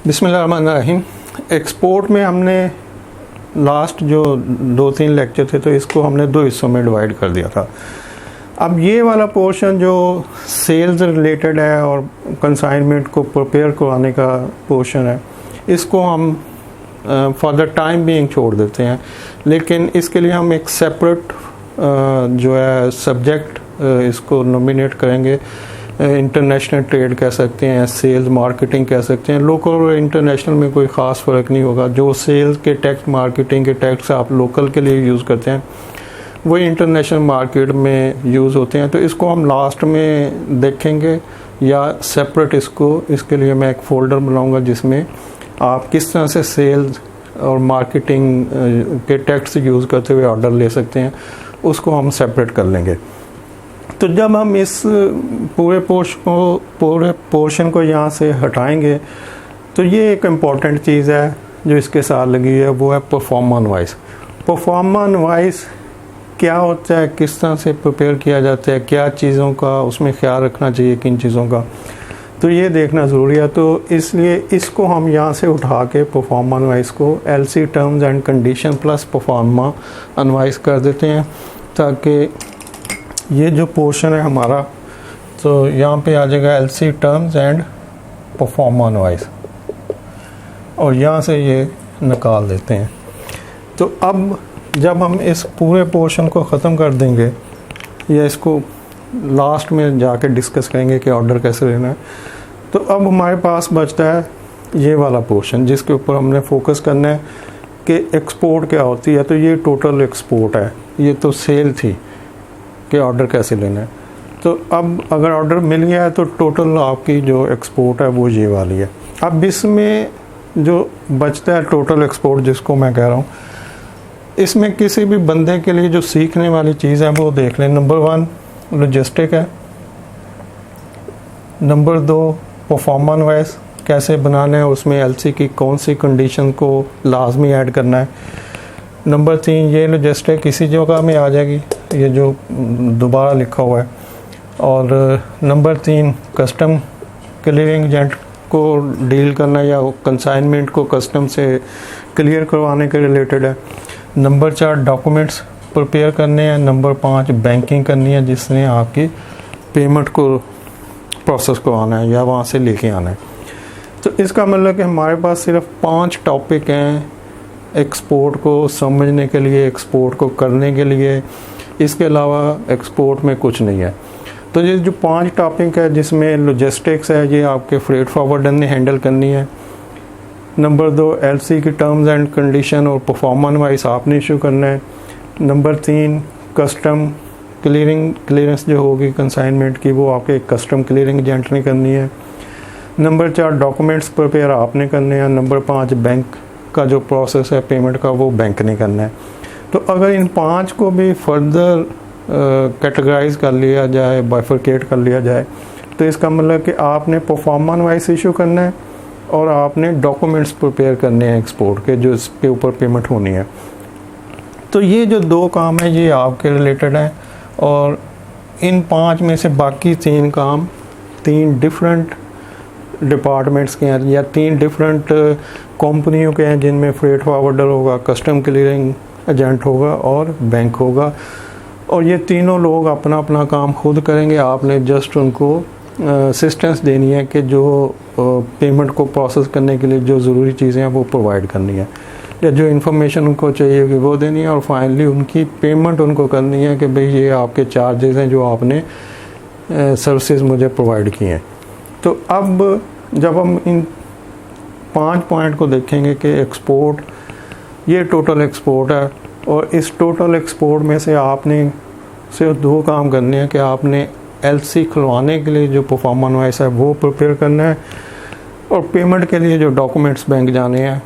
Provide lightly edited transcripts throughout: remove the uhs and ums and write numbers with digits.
बिस्मिल्लाहिर्रहमानिर्रहीम। एक्सपोर्ट में हमने लास्ट जो 2-3 लेक्चर थे तो इसको हमने 2 हिस्सों में डिवाइड कर दिया था। अब ये वाला पोर्शन जो सेल्स रिलेटेड है और कंसाइनमेंट को प्रिपेयर कराने का पोर्शन है, इसको हम फॉर द टाइम बीइंग छोड़ देते हैं। लेकिन इसके लिए हम एक सेपरेट जो है सब्जेक्ट इसको नॉमिनेट करेंगे। इंटरनेशनल ट्रेड कह सकते हैं, सेल्स मार्केटिंग कह सकते हैं। लोकल और इंटरनेशनल में कोई ख़ास फ़र्क नहीं होगा। जो सेल्स के टैक्स, मार्केटिंग के टैक्स आप लोकल के लिए यूज़ करते हैं वही इंटरनेशनल मार्केट में यूज़ होते हैं। तो इसको हम लास्ट में देखेंगे या सेपरेट इसके लिए मैं एक फ़ोल्डर बनाऊंगा जिसमें आप किस तरह से सेल्स और मार्केटिंग के टैक्स यूज़ करते हुए ऑर्डर ले सकते हैं, उसको हम सेपरेट कर लेंगे। तो जब हम इस पूरे पोर्शन को यहाँ से हटाएंगे तो ये एक इम्पॉर्टेंट चीज़ है जो इसके साथ लगी है, वो है परफॉर्मेंस वाइज। परफॉर्मेंस वाइज क्या होता है, किस तरह से प्रिपेयर किया जाता है, क्या चीज़ों का उसमें ख्याल रखना चाहिए, किन चीज़ों का, तो ये देखना ज़रूरी है। तो इसलिए इसको हम यहाँ से उठा के परफॉर्मेंस वाइज को LC terms and condition plus performance unwise कर देते हैं, ताकि ये जो पोर्शन है हमारा तो यहाँ पे आ जाएगा LC terms and performance wise, और यहाँ से ये निकाल देते हैं। तो अब जब हम इस पूरे पोर्शन को ख़त्म कर देंगे या इसको लास्ट में जाके डिस्कस करेंगे कि ऑर्डर कैसे लेना है, तो अब हमारे पास बचता है ये वाला पोर्शन जिसके ऊपर हमने फोकस करना है कि एक्सपोर्ट क्या होती है। तो ये टोटल एक्सपोर्ट है, ये तो सेल थी कि ऑर्डर कैसे लेना है। तो अब अगर ऑर्डर मिल गया है तो टोटल आपकी जो एक्सपोर्ट है वो ये वाली है। अब इसमें जो बचता है टोटल एक्सपोर्ट जिसको मैं कह रहा हूँ, इसमें किसी भी बंदे के लिए जो सीखने वाली चीज़ है वो देख लें। नंबर 1 लॉजिस्टिक है, नंबर 2 परफॉर्मेंस वाइज कैसे बनाना है, उसमें LC की कौन सी कंडीशन को लाजमी ऐड करना है, नंबर 3 ये लॉजिस्टिक किसी जगह में आ जाएगी, ये जो दोबारा लिखा हुआ है, और नंबर 3 कस्टम क्लियरिंग एजेंट को डील करना या कंसाइनमेंट को कस्टम से क्लियर करवाने के रिलेटेड है, नंबर 4 डॉक्यूमेंट्स प्रिपेयर करने हैं, नंबर 5 बैंकिंग करनी है जिसने आपकी पेमेंट को प्रोसेस करवाना है या वहाँ से लेके आना है। तो इसका मतलब कि हमारे पास सिर्फ 5 टॉपिक हैं एक्सपोर्ट को समझने के लिए, एक्सपोर्ट को करने के लिए। इसके अलावा एक्सपोर्ट में कुछ नहीं है। तो ये जो 5 टॉपिक है जिसमें लॉजिस्टिक्स है, ये आपके फ्रेट फॉरवर्डर ने हैंडल करनी है। नंबर 2 LC की टर्म्स एंड कंडीशन और परफॉर्मेंस वाइज आपने इशू करना है। नंबर 3 कस्टम क्लियरेंस जो होगी कंसाइनमेंट की वो आपके कस्टम क्लियरिंग एजेंट ने करनी है। नंबर 4 डॉक्यूमेंट्स प्रिपेयर आपने करने हैं। नंबर 5 बैंक का जो प्रोसेस है पेमेंट का वो बैंक ने करना है। तो अगर इन 5 को भी फर्दर कैटेगराइज कर लिया जाए, बाइफरकेट कर लिया जाए, तो इसका मतलब कि आपने परफॉर्मेंस वाइज इशू करना है और आपने डॉक्यूमेंट्स प्रिपेयर करने हैं एक्सपोर्ट के, जो इसके ऊपर पेमेंट होनी है। तो ये जो 2 काम है ये आपके रिलेटेड हैं, और इन 5 में से बाकी 3 काम 3 डिफरेंट डिपार्टमेंट्स के हैं या 3 डिफरेंट कंपनियों के हैं, जिनमें फ्रेट फॉरवर्डर होगा, कस्टम क्लियरिंग एजेंट होगा और बैंक होगा। और ये तीनों लोग अपना अपना काम खुद करेंगे। आपने जस्ट उनको असिस्टेंस देनी है कि जो पेमेंट को प्रोसेस करने के लिए जो ज़रूरी चीज़ें हैं वो प्रोवाइड करनी है, या जो इन्फॉर्मेशन उनको चाहिए होगी वो देनी है, और फाइनली उनकी पेमेंट उनको करनी है कि भाई ये आपके चार्जेस हैं जो आपने सर्विसेज मुझे प्रोवाइड किए हैं। तो अब जब हम इन 5 पॉइंट को देखेंगे कि एक्सपोर्ट, ये टोटल एक्सपोर्ट है, और इस टोटल एक्सपोर्ट में से आपने सिर्फ 2 काम करने हैं कि आपने LC खुलवाने के लिए जो परफॉर्मेंस वाइज है वो प्रिपेयर करना है, और पेमेंट के लिए जो डॉक्यूमेंट्स बैंक जाने हैं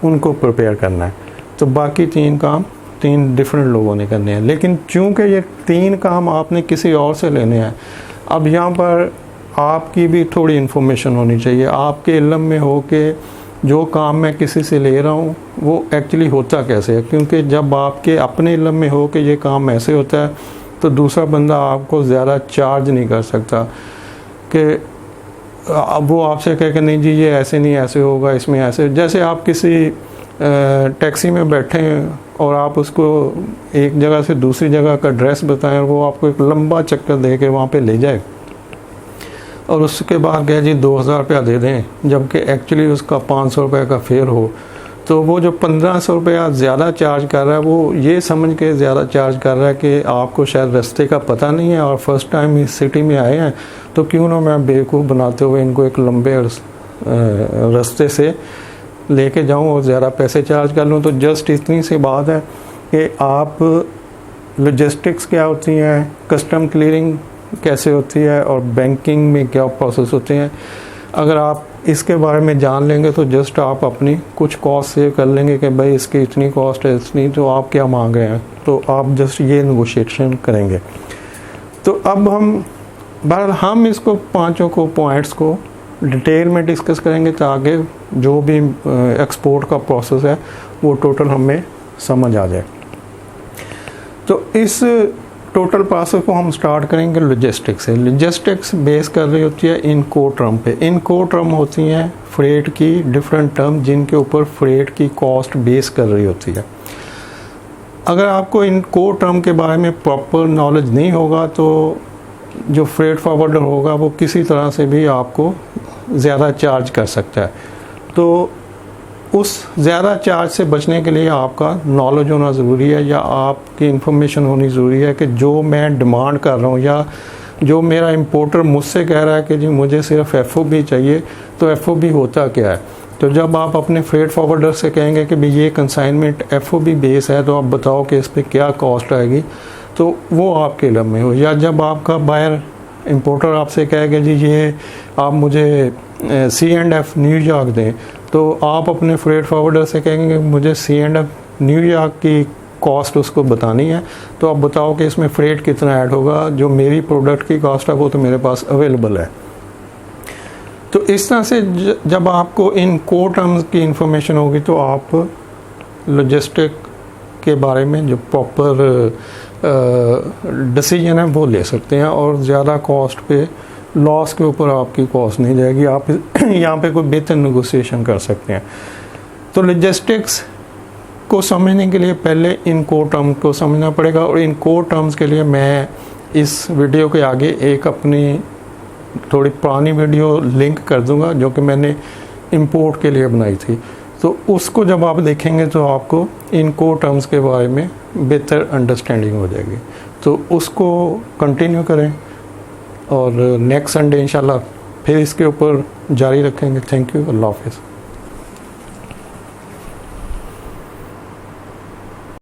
उनको प्रिपेयर करना है। तो बाकी 3 काम 3 डिफरेंट लोगों ने करने हैं। लेकिन चूँकि ये 3 काम आपने किसी और से लेने हैं, अब यहाँ पर आपकी भी थोड़ी इन्फॉर्मेशन होनी चाहिए, आपके इल्म में हो कि जो काम मैं किसी से ले रहा हूँ वो एक्चुअली होता कैसे है। क्योंकि जब आपके अपने इल्म में हो कि ये काम ऐसे होता है तो दूसरा बंदा आपको ज़्यादा चार्ज नहीं कर सकता कि अब वो आपसे कहे कि नहीं जी ये ऐसे नहीं, ऐसे होगा, इसमें ऐसे, जैसे आप किसी टैक्सी में बैठे हैं और आप उसको एक जगह से दूसरी जगह का एड्रेस बताएं और वो आपको एक लंबा चक्कर दे के वहाँ पे ले जाए और उसके बाद कहे जी 2000 रुपया दे दें, जबकि एक्चुअली उसका 500 रुपये का फेयर हो, तो वो जो 1500 रुपया ज़्यादा चार्ज कर रहा है वो ये समझ के ज़्यादा चार्ज कर रहा है कि आपको शायद रास्ते का पता नहीं है और फर्स्ट टाइम इस सिटी में आए हैं, तो क्यों ना मैं बेवकूफ़ बनाते हुए इनको एक लंबे रास्ते से लेके जाऊं और ज़्यादा पैसे चार्ज कर लूं। तो जस्ट इतनी सी बात है कि आप लॉजिस्टिक्स क्या होती हैं, कस्टम क्लियरिंग कैसे होती है और बैंकिंग में क्या प्रोसेस होते हैं, अगर आप इसके बारे में जान लेंगे तो जस्ट आप अपनी कुछ कॉस्ट सेव कर लेंगे कि भाई इसकी इतनी कॉस्ट है, इतनी, तो आप क्या मांग रहे हैं, तो आप जस्ट ये नेगोशिएशन करेंगे। तो अब हम इसको पांचों को पॉइंट्स को डिटेल में डिस्कस करेंगे ताकि जो भी एक्सपोर्ट का प्रोसेस है वो टोटल हमें समझ आ जाए। तो इस टोटल प्रोसेस को हम स्टार्ट करेंगे लॉजिस्टिक्स से। लॉजिस्टिक्स बेस कर रही होती है इनकोटर्म पे। इनकोटर्म होती हैं फ्रेट की डिफरेंट टर्म जिनके ऊपर फ्रेट की कॉस्ट बेस कर रही होती है। अगर आपको इनकोटर्म के बारे में प्रॉपर नॉलेज नहीं होगा तो जो फ्रेट फॉरवर्डर होगा वो किसी तरह से भी आपको ज़्यादा चार्ज कर सकता है। तो उस ज़्यादा चार्ज से बचने के लिए आपका नॉलेज होना ज़रूरी है या आपकी इन्फॉर्मेशन होनी ज़रूरी है कि जो मैं डिमांड कर रहा हूँ या जो मेरा इंपोर्टर मुझसे कह रहा है कि जी मुझे सिर्फ FOB चाहिए, तो FOB होता क्या है। तो जब आप अपने फ्रेट फॉरवर्डर से कहेंगे कि भाई ये कंसाइनमेंट FOB बेस है, तो आप बताओ कि इस पर क्या कॉस्ट आएगी, तो वो आपके इल्म में हो। या जब आपका बायर इंपोर्टर आपसे कहेगा जी ये आप मुझे C&F न्यूयॉर्क दें, तो आप अपने फ्रेट फॉरवर्डर से कहेंगे मुझे C&F न्यूयॉर्क की कॉस्ट उसको बतानी है, तो आप बताओ कि इसमें फ्रेट कितना ऐड होगा, जो मेरी प्रोडक्ट की कॉस्ट है वो तो मेरे पास अवेलेबल है। तो इस तरह से जब आपको इन कोर टर्म्स की इंफॉर्मेशन होगी तो आप लॉजिस्टिक के बारे में जो प्रॉपर डिसीजन है वो ले सकते हैं और ज़्यादा कॉस्ट पे लॉस के ऊपर आपकी कॉस्ट नहीं जाएगी। आप यहाँ पे कोई बेहतर नेगोशिएशन कर सकते हैं। तो लॉजिस्टिक्स को समझने के लिए पहले इन कोर टर्म को समझना पड़ेगा और इन कोर टर्म्स के लिए मैं इस वीडियो के आगे एक अपनी थोड़ी पुरानी वीडियो लिंक कर दूंगा जो कि मैंने इंपोर्ट के लिए बनाई थी। तो उसको जब आप देखेंगे तो आपको इन कोर टर्म्स के बारे में बेहतर अंडरस्टैंडिंग हो जाएगी। तो उसको कंटिन्यू करें और नेक्स्ट संडे इंशाल्लाह फिर इसके ऊपर जारी रखेंगे। Thank you. अल्लाह हाफ़िज़।